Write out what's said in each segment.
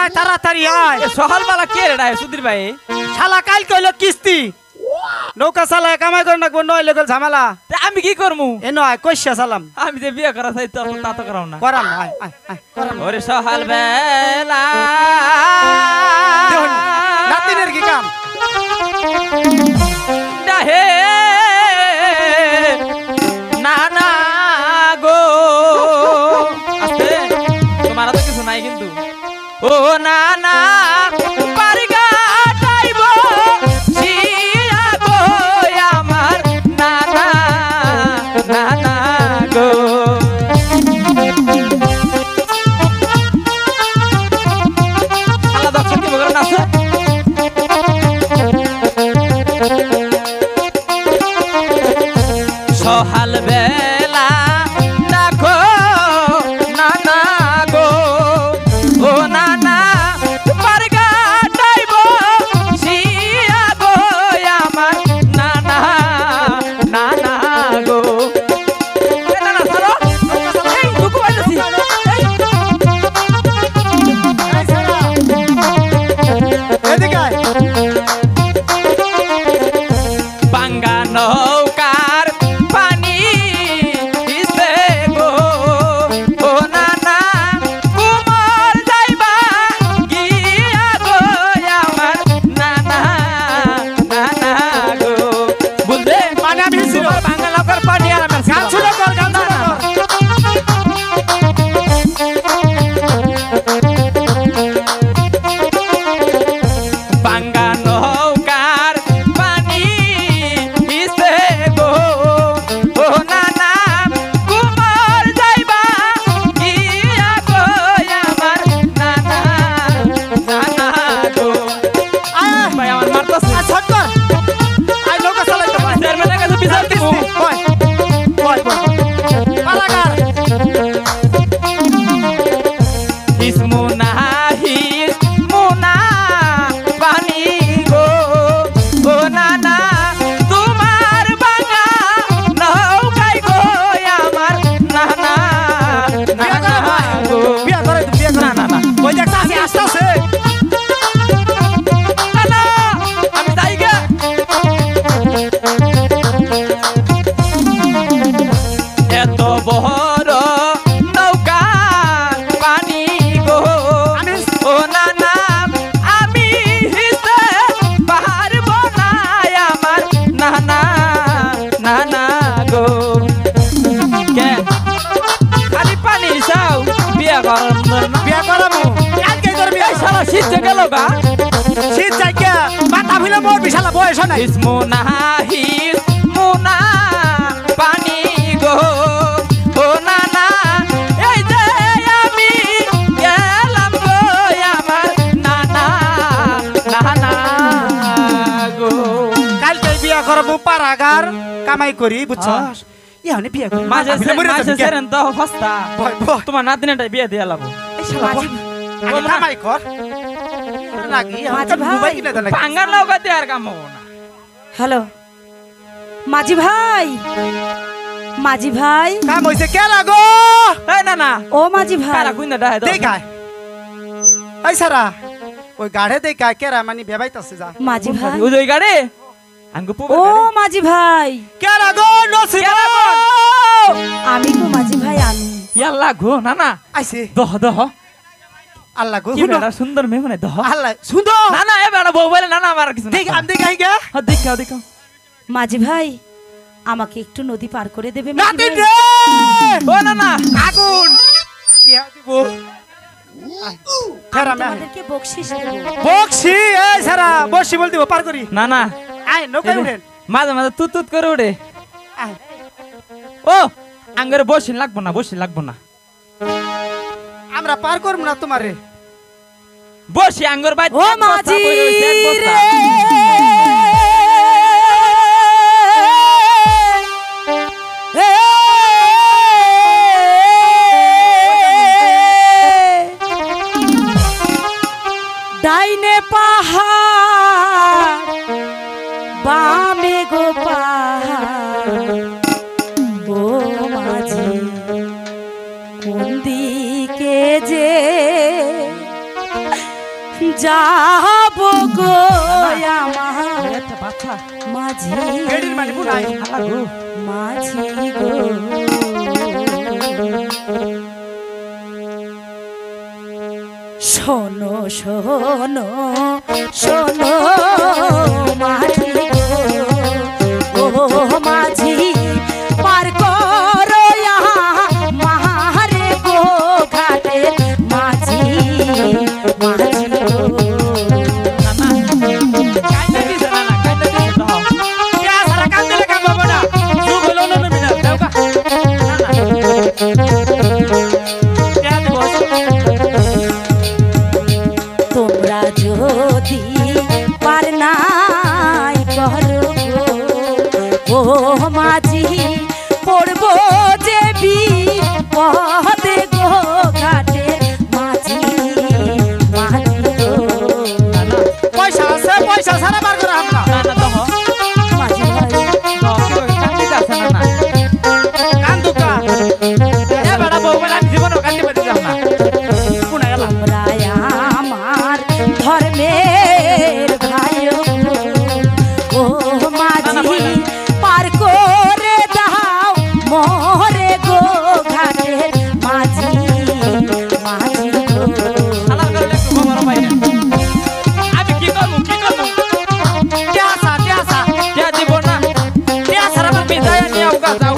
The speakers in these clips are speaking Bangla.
আয় তাড়াতাড়ি আয় সকালবেলা কে রে ডায় সুধীর ভাই শালা কাল কইলো কিস্তি নৌকা চালায় কামাই করে নাকবো নইলে গেল ঝামেলা আমি কি করমু এ নয় কইসা সালাম আমি যে বিয়ে করা চাই তো তা তো করাও না করাম আয় আয় আয় করাম ওরে সকালবেলা নাতিনের কি কাম ডাহে না না গো আস্তে তোমার তো কিছু নাই কিন্তু ও না না পারিগা টাইব সিয়া গো আমার না না না না গো আল্লাহ দর্শক কি বলেন আছে সহাল বেলা দেখো না না গো ও না না তোমার গাটাইব সিয়া গো আমার না না না না গো না না সারো এই দুকু বাইতেছি এদিকে আয় বাঙ্গা নৌকার পানি দিছে গো ও না না কুমার যাইবা গিয়া গো আমার না না না না গো বুঝলে মানে আমি ছিল বাঙ্গা নৌকার পানি আর আমার গান শুরু কর গান শুরু কর বাঙ্গা নৌকার পানি দিছে গো ও না না কুমার যাইবা গিয়া গো আমার না না না না গো আয় ভাই আমার মারতাছে আয় ছট কর আয় নৌকা চালাইতে পারে চেয়ারম্যানের কাছে বিচার দিব কয় কয় পালাগার ইসমুনা হিসমুনা পানি গো ও না না তোমার বাঙা নৌকাই গো আমার না না না না গো বিয়া করে বিয়া করে না না না ওই দেখ আসে আস্তে আস্তে না না আমি যাই গে এত বড় নৌকা পানি গো ও না না আমি হিসে পারব না আমার না না না না গো কে খালি পানি চাও বিয়া করার না বিয়া করামু কালকে করবি এই সারা শীত গেল গা শীত যাইকা মাথা ফিলে মোর বিশালা বয়স নাই ইসমুনা হিসমুনা পানি গো ও না না এই যে আমি গেলাম গো আমার না না না না গো কালকে বিয়া করবো পারাগার কামাই করি বুঝছস ইয়ানে বিয়া করি মাঝে মাঝে বিয়া সেরেন তো হস্তা বয় বয় তোমার নাতিনেটাই বিয়ে দিয়ে লাভ এই শালা বয় আগে কামাই কর লাগি মাঝি ভাই। মোবাইল কিনে দেন ভাঙ্গার নৌকা দিয়ে আর কাম হবো না হ্যালো মাঝি ভাই মাঝি ভাই কাম হইছে কে লাগো এই না না ও মাঝি ভাই কারা কুইন্দা ডাহে দাও দেখায় এই সারা ওই গাড়ে দেখায় কেরা মানে বেবাইতাছে যা মাঝি ভাই ওই ওই গাড়ি আঙ্গু পুবে ও মাঝি ভাই কে লাগো নসিব আমি গো মাঝি ভাই আমি ইয়াল্লা গো না না আইছে দহ দহ আল্লাহ গো কি বেটা সুন্দর মেয়ে মানে দহ আল্লাহ সুন্দর না না এ বেটা বউ বলে না না আমার কিছু না দেখ আমি দেখাই গে হ্যাঁ দেখাও দেখাও মাঝি ভাই আমাকে একটু নদী পার করে দেবে না মাঝি দে ভাই? ও না না আগুন টিয়া দিব ফেরা আমি মে তোমাদেরকে বকশিস দেব বক্সি এই সারা বসি বল দিব পার করি না না আয় নৌকায় উঠেন মাঝে মাঝে তুত তুত করে ওঠে আয় ও আঙ্গরে বসি লাগবো না বসি লাগবো না আমরা পার করব না তোমারে বসি আঙ্গর বাই ও মাঝি রে ডাইনে পাহাড় বামে গো পাহাড় ও মাঝি কোন দিকে যে যাব গো আমার একটা বাচ্চা মাঝি এডির মানে বুড়াই আল্লাহ গো মাঝি গো শোনো শোনো শোনো মাঝি গো ও মাঝি পার করো মারে গো ঘাটে মাঝি মাঝি গো কাইনা দিছে না কাইনা দিছে তো ইয়া সারা কান দিলে কাম হবে না যুগ হলো না মিনা দাও কা ইয়া দিব তোমরা যদি পার নাই করো গো ও মাঝি পড়ব যে বিপদে গো ঘাটে মাঝি মাঝি গো পয়সা আছে পয়সা সারা বার করে আমরা না না তো মাঝি ভাই তো কি কান্দি যাচ্ছে না না কান দুকা এ বড় বউ বলা জীবন কান্দি পেতে যাব না কোনা গেল তোমরা আমার ধর্মের ভাই ও মাঝি পার করে দাও মোরে গো ঘাটে মাঝি মাঝি গো শালার করে একটু খবর পাই না আমি কি করব টিয়াসা টিয়াসা কে দিব না টিয়াসা রা বিদায় নিয়ে আউকা যাও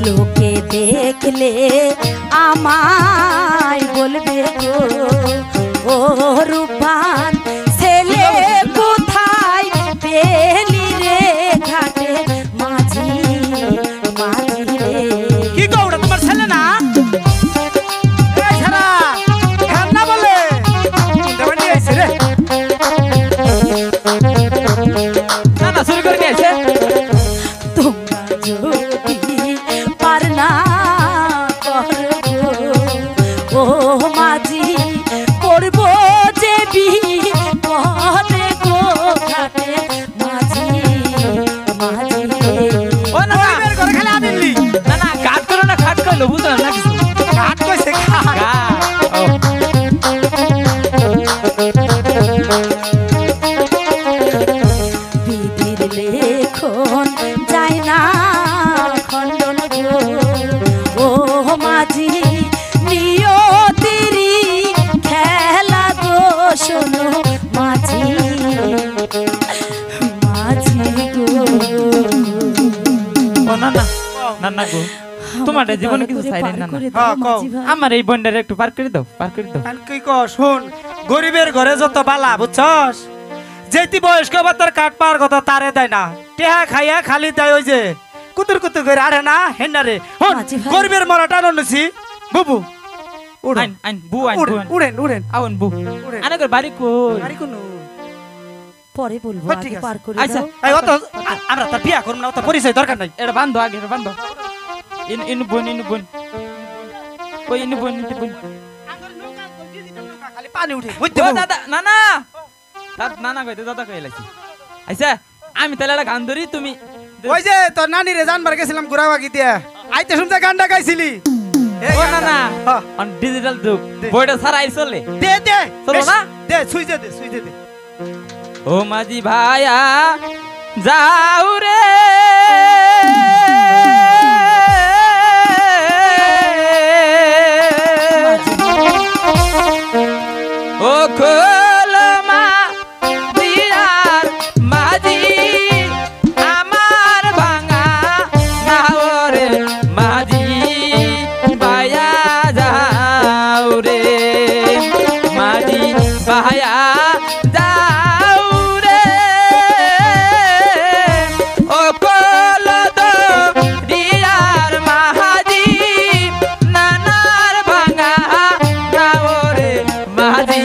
লোকে দেখলে আমায় বলবে গো ও রূপান ছেলে কোথায় পেলি রে ঘাটে মাঝি মাঝি রে কি কওড়া তোমার ছেলে না এই সারা খান না বলে দেওয়ান নিয়ে আইছে রে না না শুরু করে নিয়েছে তোমরা যদি পার না করো ও মাঝি পড়ব যে বিপদে গো ঘাটে মাঝি মাঝি ও না না ওইবের ঘরে খালি আদিল্লি না না কাট করো না খাট করলো বুঝলাম না কিছু কাট কইছে কাট ও বিধির লেখন যায় না খণ্ডন গো ও মাঝি নিয়তিরি খেলা গো শোনো মাঝি মাঝি গো ও না না না না গো তোমার জীবনে কিছু চাই না না হ্যাঁ, কও। আমার এই বন্ডারে একটু পার করে দাও পার করে দাও কান কি কস শুন গরিবের ঘরে যত বালা বুঝছস যেতি বয়স্ক ভাতার কাট পাওয়ার কথা তারে দেয় না টেহা খাইয়া খালি দেয় ওই যে কুতুর কুতুর করে আরে না হেন্না রে হন মাঝি ভাই। গরিবের মরা টান অনুছি বুবু উড়েন আইন আইন বু আইন বু আইন। উড়েন উড়েন আউন বু উড়েন। আনে কর বাড়ি কই আরে কোনো পরে বলবো হ্যাঁ, ঠিক আগে আছে। পার করে আচ্ছা। দাও এই অত আমরা তার বিয়া করব না অত পরিচয় দরকার নাই এটা বান্ধো আগে এটা বান্ধো ইন বোন ওই ইন বোন খালি পানি উঠে বুঝতে ও দাদা না না না না কইতে দাদা কই লাগছি আচ্ছা আমি তাহলে একটা গান ধরি তুমি ওই যে তোর নানি রে জানবার গেছিলাম ঘুরাবাগি দিয়া আইতে শুনতে গানটা গাইছিলি এই ও না গানটা। না হ্যাঁ। অন ডিজিটাল যুগ বইটা ছাড়াই চলে দে দে চলো বেশ, না? দে সুইজে দে সুইজে দে ও মাঝি ভাইয়া যাও রে ও খোলমা দিয়ার মাঝি আমার ভাঙা নাও রে মাঝি ভাইয়া যাও রে মাঝি ভাইয়া যাও রে ও কলদ দিয়ার মাঝি নানার ভাঙা নাও রে মাঝি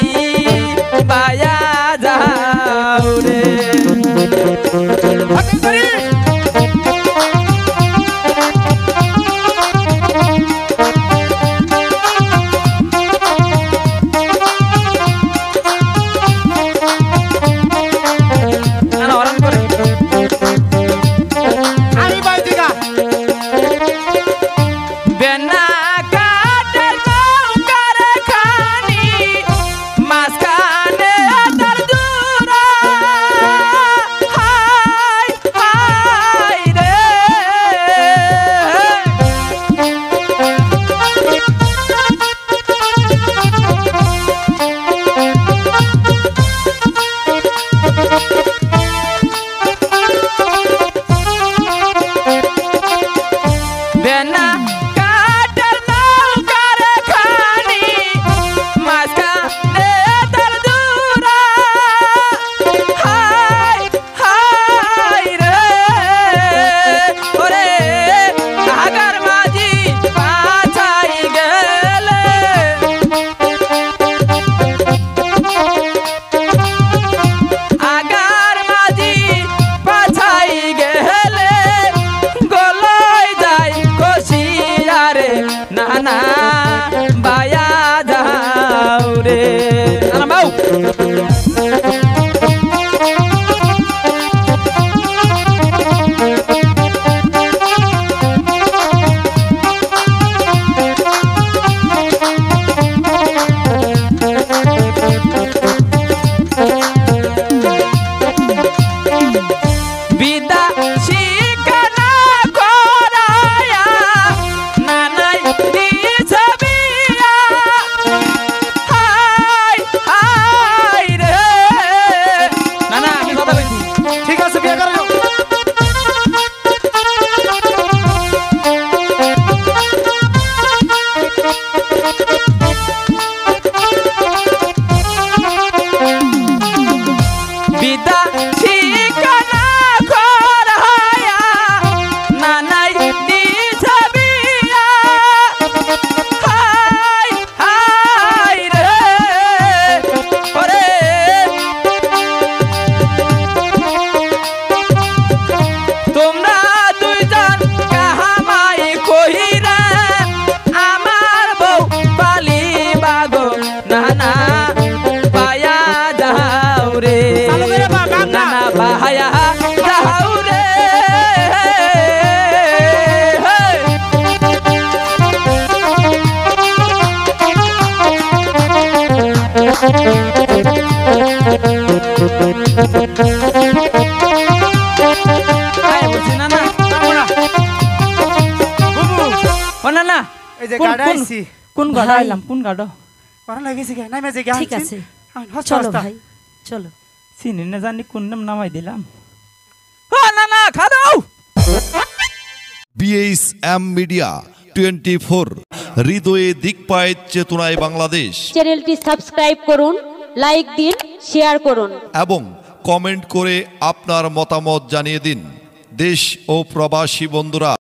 ভাইয়া যাও রে হাতে ধরি নানা বায়া যাও রে নানা বাউ কোন গাড়া আইলাম কোন গাড়া পড়া লাগেছে কি নামে যে ঠিক আছে চলো ভাই চলো চিনি না জানি কোন নাম নামাই দিলাম ও না না খা দাও BHM মিডিয়া 24 হৃদয়ে দিকপায় চেতনায় বাংলাদেশ চ্যানেলটি সাবস্ক্রাইব করুন লাইক দিন শেয়ার করুন এবং কমেন্ট করে আপনার মতামত জানিয়ে দিন দেশ ও প্রবাসী বন্ধুরা